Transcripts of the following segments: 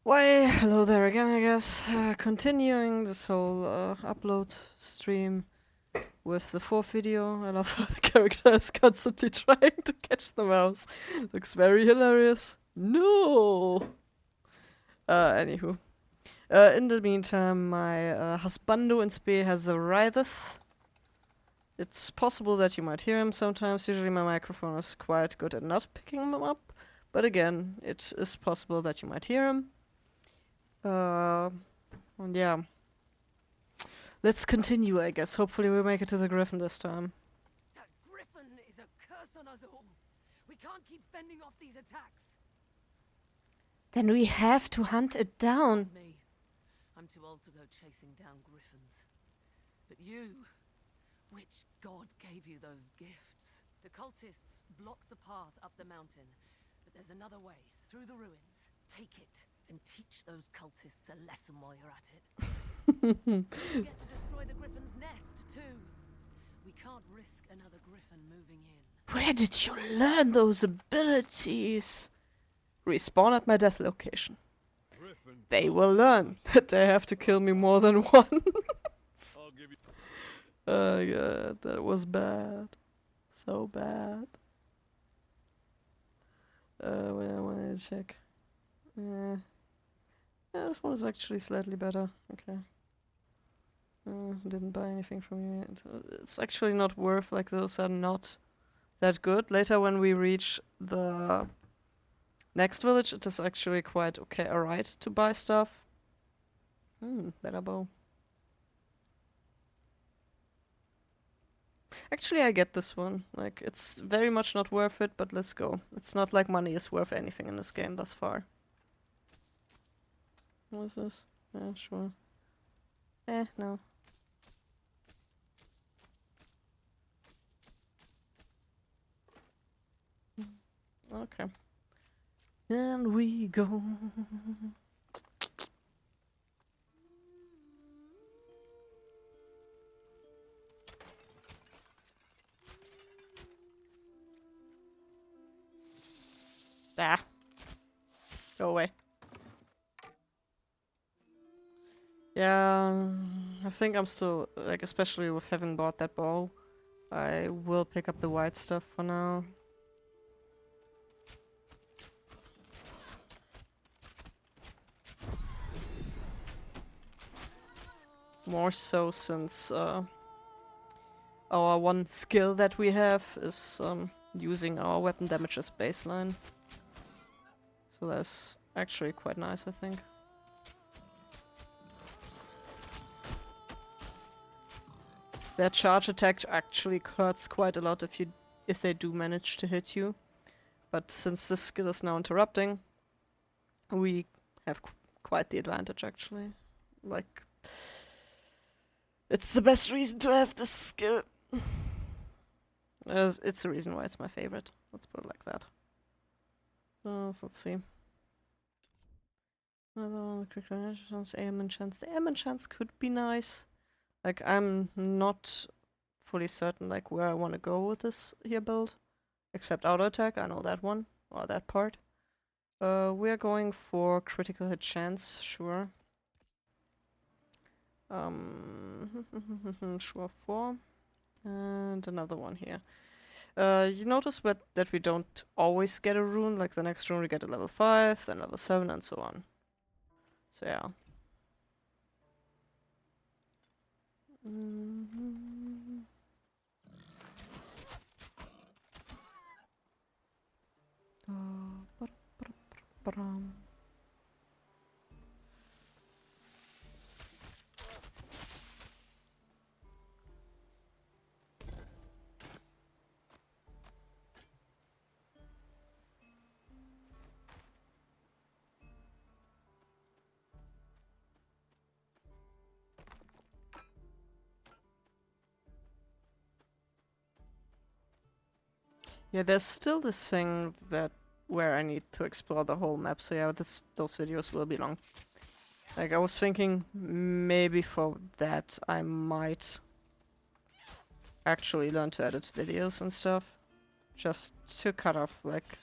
Why, hello there again, I guess. Continuing this whole upload stream with the fourth video. I love how the character is constantly trying to catch the mouse. Looks very hilarious. No! Anywho. In the meantime, my husbando in spe has arriveth. It's possible that you might hear him sometimes. Usually my microphone is quite good at not picking him up. But again, it is possible that you might hear him. And yeah. Let's continue, I guess. Hopefully we'll make it to the Griffin this time. That Griffin is a curse on us all. We can't keep fending off these attacks. Then we have to hunt it down. Me. I'm too old to go chasing down Griffins. But you, which god gave you those gifts? The cultists blocked the path up the mountain, but there's another way, through the ruins. Take it, and teach those cultists a lesson while you're at it. Don't forget to destroy the Griffin's nest, too. We can't risk another Griffin moving in. Where did you learn those abilities? Respawn at my death location. Griffin, They will learn that they have to kill me more than once. I'll give you. Oh god, that was bad. So bad. Wait, I want to check. Yeah, this one is actually slightly better. Okay. Didn't buy anything from you yet. It's actually not worth, like, those are not that good. Later when we reach the next village, it is actually quite okay, alright to buy stuff. Better bow. Actually, I get this one. Like, it's very much not worth it, but let's go. It's not like money is worth anything in this game thus far. What is this? Yeah, sure. No. Okay. And we go. Ah. Go away. Yeah, I think I'm still, like, especially with having bought that bow, I will pick up the white stuff for now. More so since our one skill that we have is using our weapon damage as baseline. So that's actually quite nice, I think. Their charge attack actually hurts quite a lot if they do manage to hit you. But since this skill is now interrupting, we have quite the advantage actually. Like, it's the best reason to have this skill. It's the reason why it's my favorite. Let's put it like that. So let's see. Another quick chance, ailment chance. The ailment chance could be nice. Like, I'm not fully certain, like, where I want to go with this here build. Except auto attack, I know that one. Or that part. We're going for critical hit chance, sure. Sure 4. And another one here. You notice that we don't always get a rune. Like, the next rune we get at level 5, then level 7, and so on. So, yeah. Yeah, there's still this thing where I need to explore the whole map, so yeah, those videos will be long. Like, I was thinking maybe for that I might actually learn to edit videos and stuff. Just to cut off, like,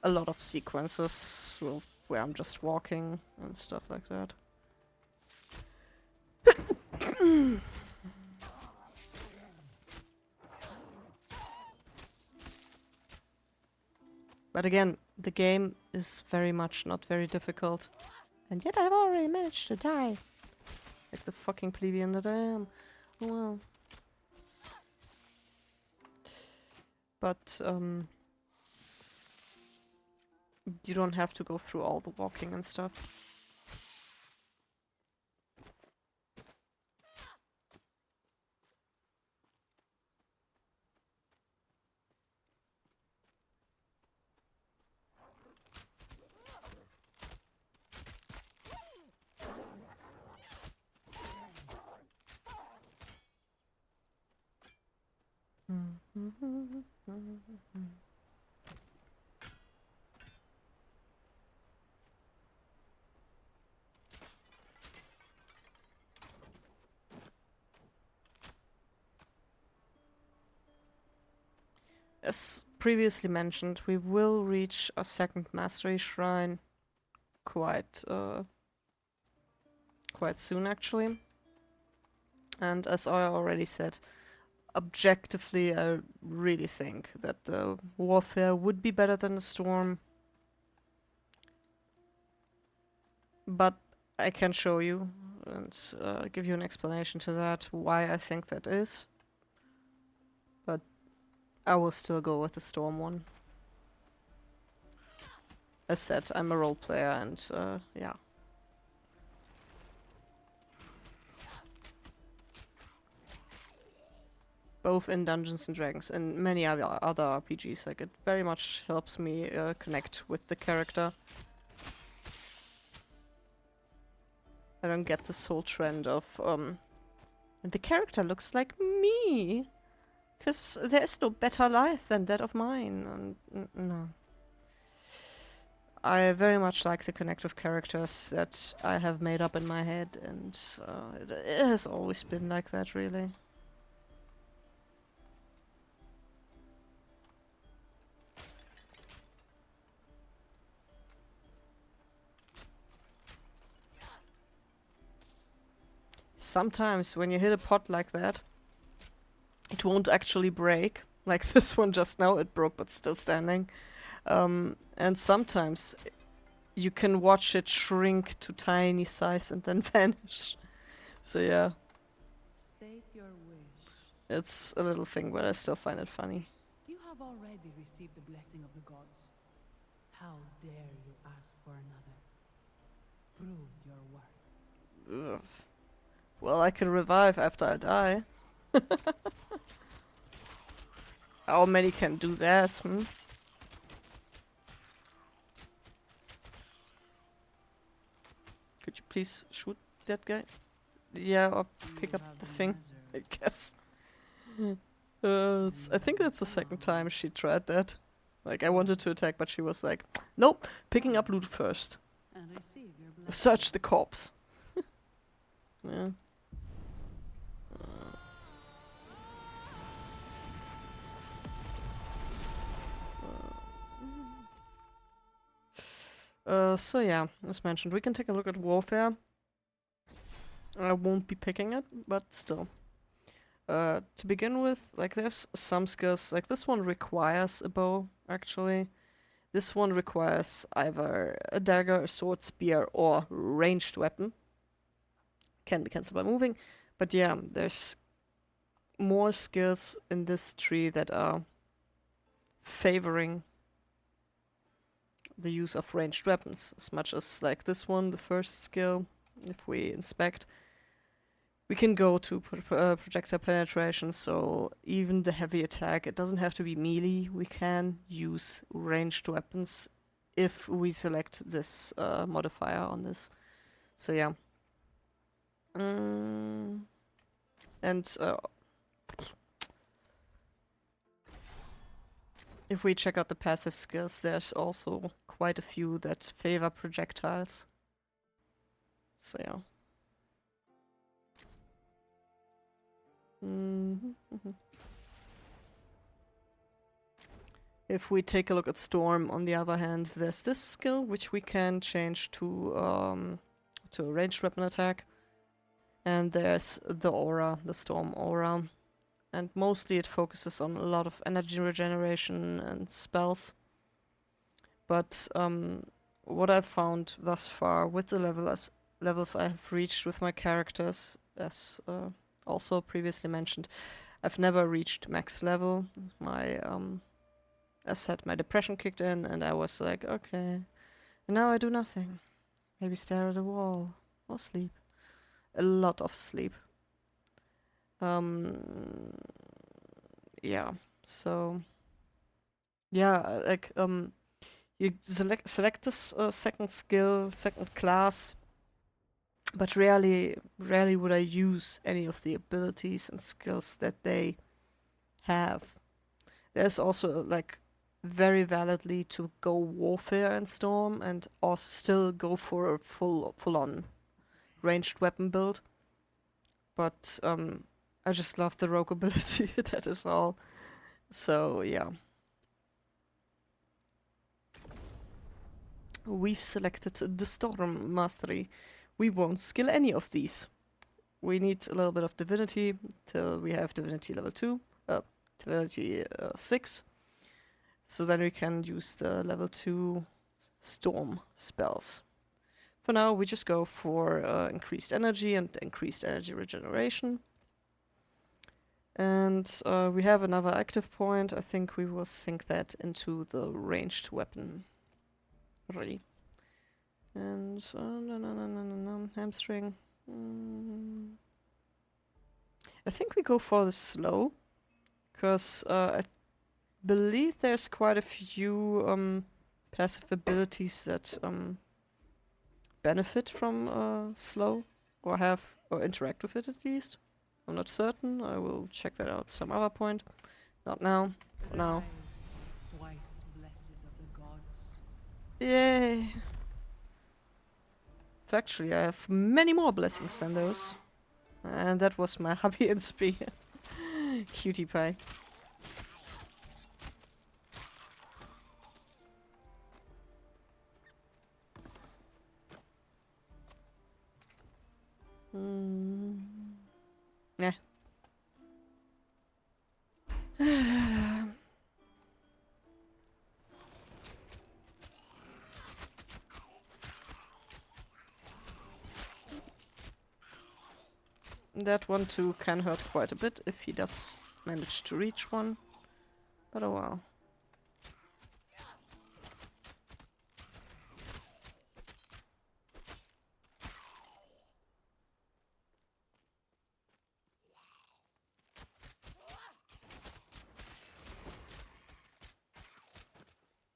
a lot of sequences will where I'm just walking and stuff like that. But again, the game is very much not very difficult. And yet I've already managed to die. Like the fucking plebeian that I am. Well. But, you don't have to go through all the walking and stuff. As previously mentioned, we will reach a second mastery shrine quite soon actually. And as I already said, objectively I really think that the warfare would be better than the storm. But I can show you and give you an explanation to that, why I think that is. But I will still go with the storm one. As said, I'm a role player and yeah. Both in Dungeons and Dragons and many other RPGs, like it very much helps me connect with the character. I don't get this whole trend of and the character looks like me, because there is no better life than that of mine. And no, I very much like the connective characters that I have made up in my head, and it has always been like that, really. Sometimes when you hit a pot like that, it won't actually break. Like this one just now, it broke but still standing. And sometimes you can watch it shrink to tiny size and then vanish. So yeah. State your wish. It's a little thing, but I still find it funny. You have already received the blessing of the gods. How dare you ask for another? Prove your worth. Ugh. Well, I can revive after I die. How many can do that, hmm? Could you please shoot that guy? Yeah, or pick up the thing, I guess. I think that's the second time she tried that. Like, I wanted to attack, but she was like, nope, picking up loot first. And receive your blessing. Search the corpse. Yeah. So yeah, as mentioned, we can take a look at warfare. I won't be picking it, but still. To begin with, like there's some skills, like this one requires a bow, actually. This one requires either a dagger, a sword, spear, or ranged weapon. Can be cancelled by moving. But yeah, there's more skills in this tree that are favoring the use of ranged weapons, as much as like this one, the first skill, if we inspect, we can go to projectile penetration, so even the heavy attack, it doesn't have to be melee, we can use ranged weapons if we select this modifier on this. So yeah. And if we check out the passive skills, there's also quite a few that favor projectiles. So yeah. If we take a look at Storm, on the other hand, there's this skill which we can change to a ranged weapon attack. And there's the aura, the Storm aura. And mostly it focuses on a lot of energy regeneration and spells. But what I've found thus far with the levels I have reached with my characters, as also previously mentioned, I've never reached max level. My as said, my depression kicked in, and I was like, okay, and now I do nothing. Maybe stare at a wall or sleep. A lot of sleep. Yeah. So yeah, like you select this second skill, second class, but rarely would I use any of the abilities and skills that they have. There's also like very validly to go warfare and storm and also still go for a full on ranged weapon build. But I just love the rogue ability, that is all. So yeah. We've selected the Storm Mastery. We won't skill any of these. We need a little bit of Divinity till we have Divinity level 2, Divinity 6. So then we can use the level 2 Storm spells. For now, we just go for increased energy and increased energy regeneration. And we have another active point. I think we will sink that into the ranged weapon. Really. And no, hamstring. I think we go for the slow, because I believe there's quite a few passive abilities that benefit from slow, or interact with it at least. I'm not certain. I will check that out some other point. Not now. For now. Twice blessed of the gods. Yay! Factually, I have many more blessings than those. And that was my hobby and spear. Cutie pie. Yeah. That one too can hurt quite a bit if he does manage to reach one. But oh well.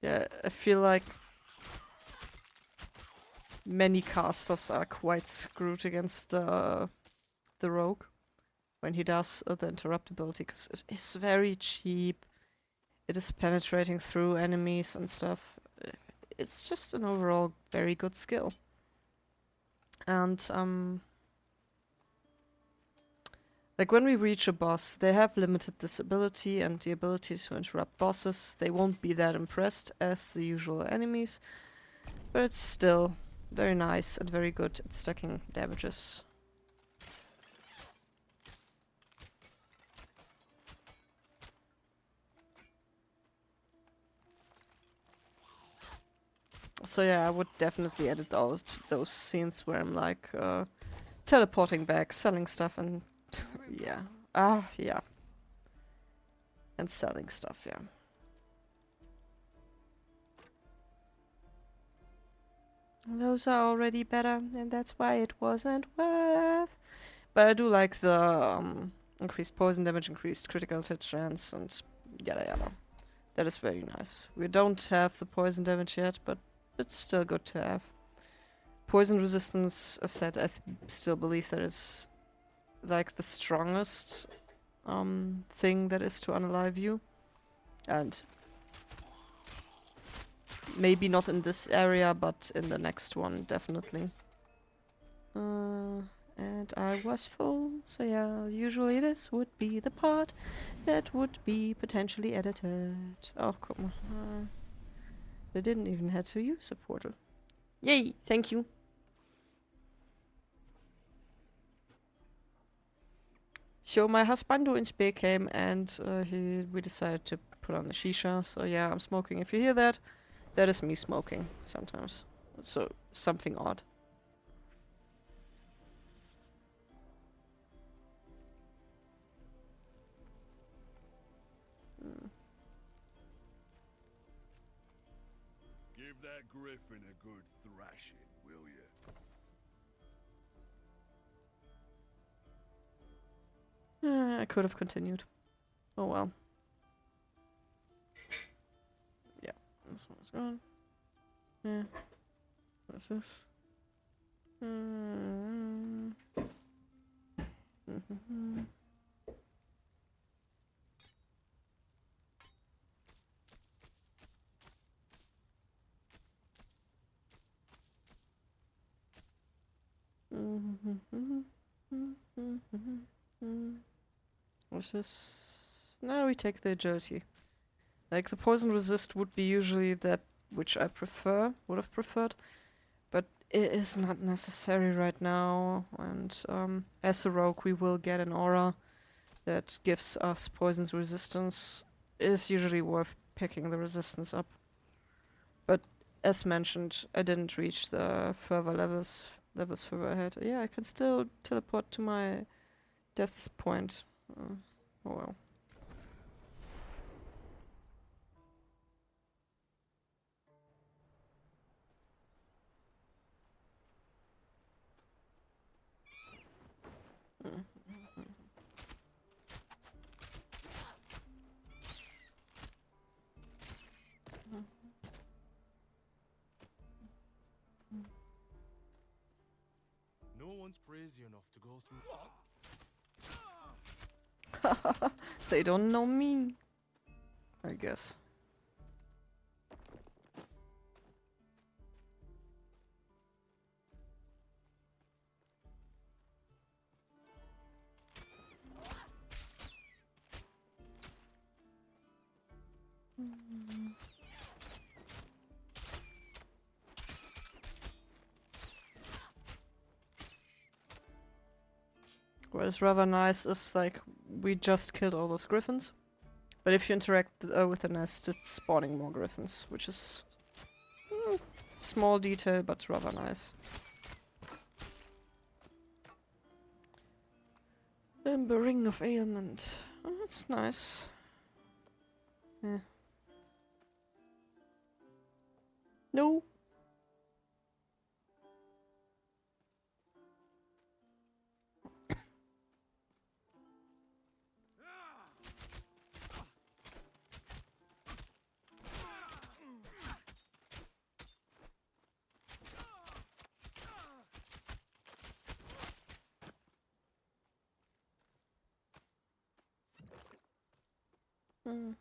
Yeah, I feel like many casters are quite screwed against the rogue when he does the interrupt ability, because it is very cheap. It is penetrating through enemies and stuff. It's just an overall very good skill. And like when we reach a boss, they have limited disability and the ability to interrupt bosses. They won't be that impressed as the usual enemies, but it's still very nice and very good at stacking damages. So yeah, I would definitely edit those scenes where I'm like teleporting back, selling stuff, and yeah, yeah, and selling stuff, yeah. Those are already better, and that's why it wasn't worth. But I do like the increased poison damage, increased critical hit chance, and yada yada. That is very nice. We don't have the poison damage yet, but it's still good to have. Poison resistance, as said, I still believe that is like the strongest thing that is to unalive you. And maybe not in this area, but in the next one, definitely. And I was full, so yeah, usually this would be the part that would be potentially edited. Oh, come on. They didn't even have to use a portal. Yay, thank you. So my husbando in Spain came and we decided to put on the shisha. So yeah, I'm smoking. If you hear that, that is me smoking sometimes. So something odd. Give that griffin a good thrashing, will you? I could have continued. Oh well. Yeah, this one's gone. Yeah. What's this? Mm-hmm. What's this? Now we take the agility. Like the poison resist would be usually that which I would have preferred, but it is not necessary right now. And as a rogue, we will get an aura that gives us poison's resistance. It is usually worth picking the resistance up. But as mentioned, I didn't reach the further levels further ahead. Yeah, I can still teleport to my death point. Oh well. No one's crazy enough to go through. They don't know me, I guess. What is rather nice is like we just killed all those griffins, but if you interact with the nest, it's spawning more griffins, which is small detail but rather nice. The ring of ailment. Oh, that's nice. Yeah. No. Mm.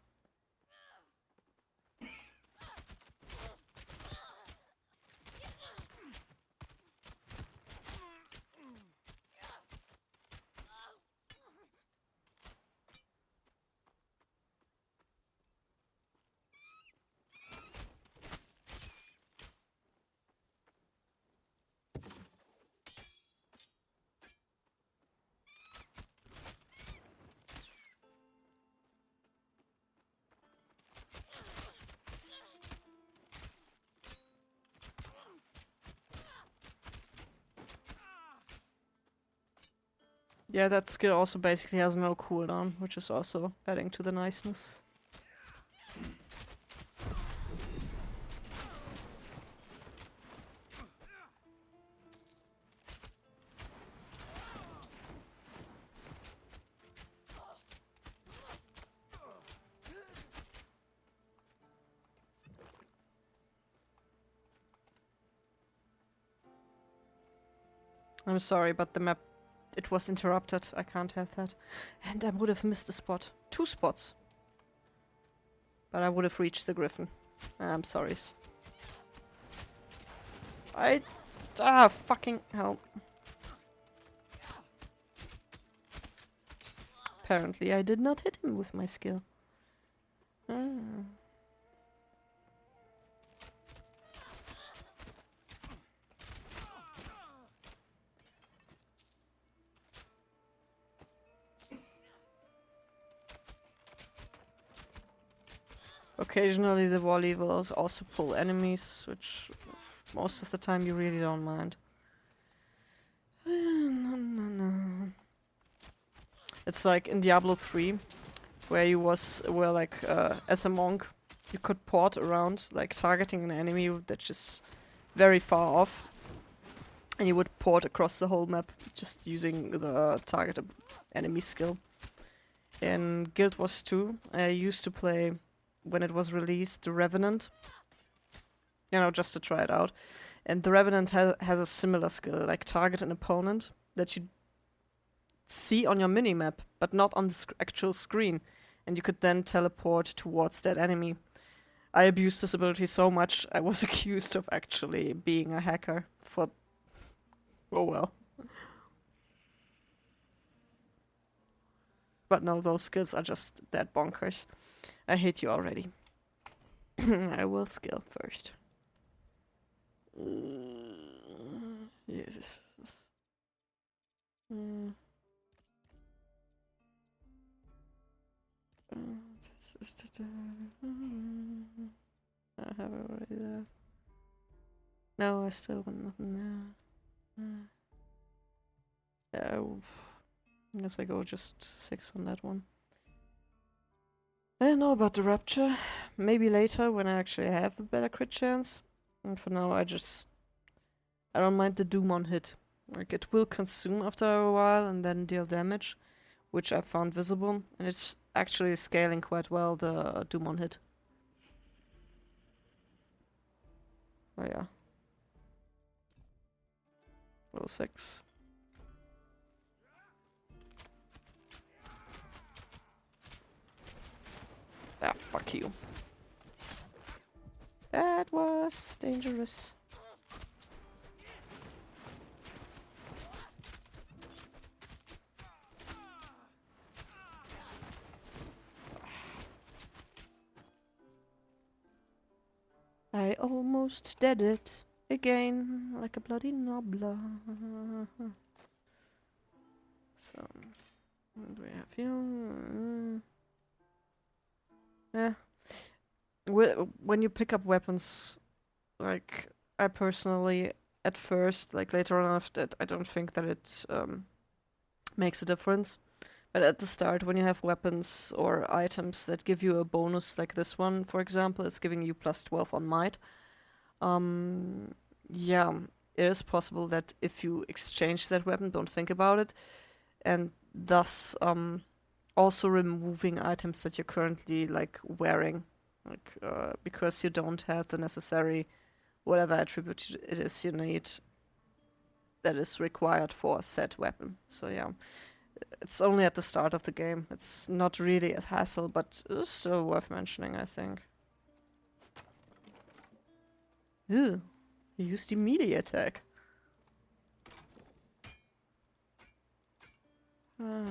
Yeah, that skill also basically has no cooldown, which is also adding to the niceness. I'm sorry, but the map, it was interrupted. I can't have that. And I would have missed a spot. 2 spots. But I would have reached the griffin. I'm sorry. Fucking hell. apparently I did not hit him with my skill. Ah. Occasionally the volley will also pull enemies, which most of the time you really don't mind. It's like in Diablo 3, where you were like as a monk, you could port around, like targeting an enemy that's just very far off, and you would port across the whole map just using the target enemy skill. In Guild Wars 2, I used to play, when it was released, the Revenant, you know, just to try it out. And the Revenant has a similar skill, like target an opponent that you see on your minimap, but not on the actual screen. And you could then teleport towards that enemy. I abused this ability so much, I was accused of actually being a hacker for... Oh well. But no, those skills are just that bonkers. I hate you already. I will skill first. Yes. I have it already there. No, I still want nothing there. Yeah, I guess I go just 6 on that one. I don't know about the Rapture. Maybe later when I actually have a better crit chance. And for now, I don't mind the Doom on hit. Like, it will consume after a while and then deal damage, which I found visible. And it's actually scaling quite well, the Doom on hit. Oh yeah. Level 6. Ah, fuck you. That was dangerous. I almost did it again, like a bloody nobbler. So, what do we have here? Yeah. When you pick up weapons, like, I personally, at first, like later on after that, I don't think that it makes a difference. But at the start, when you have weapons or items that give you a bonus, like this one, for example, it's giving you plus 12 on might. Yeah, it is possible that if you exchange that weapon, don't think about it, and thus also removing items that you're currently like wearing, like because you don't have the necessary whatever attribute it is you need that is required for a set weapon. So yeah, it's only at the start of the game. It's not really a hassle, but it's still worth mentioning, I think. Ew, you used immediate attack. Ah.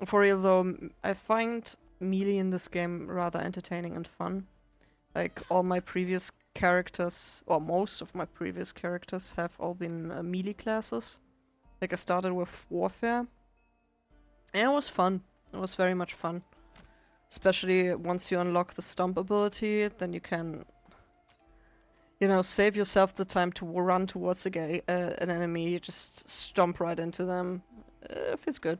For real though, I find melee in this game rather entertaining and fun. Like, all my previous characters, or most of my previous characters, have all been melee classes. Like, I started with Warfare. And it was fun. It was very much fun. Especially once you unlock the Stomp ability, then you can, you know, save yourself the time to run towards an enemy. You just stomp right into them. It feels good.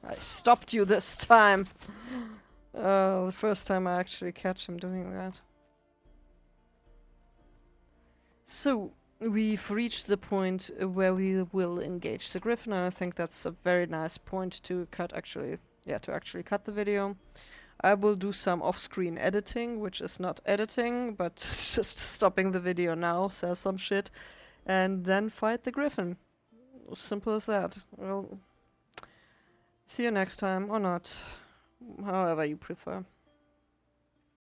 I stopped you this time. The first time I actually catch him doing that. So, we've reached the point where we will engage the Gryphon, and I think that's a very nice point to cut actually. Yeah, to actually cut the video. I will do some off-screen editing, which is not editing, but just stopping the video now, say some shit, and then fight the Gryphon. Simple as that. Well, see you next time, or not. However you prefer.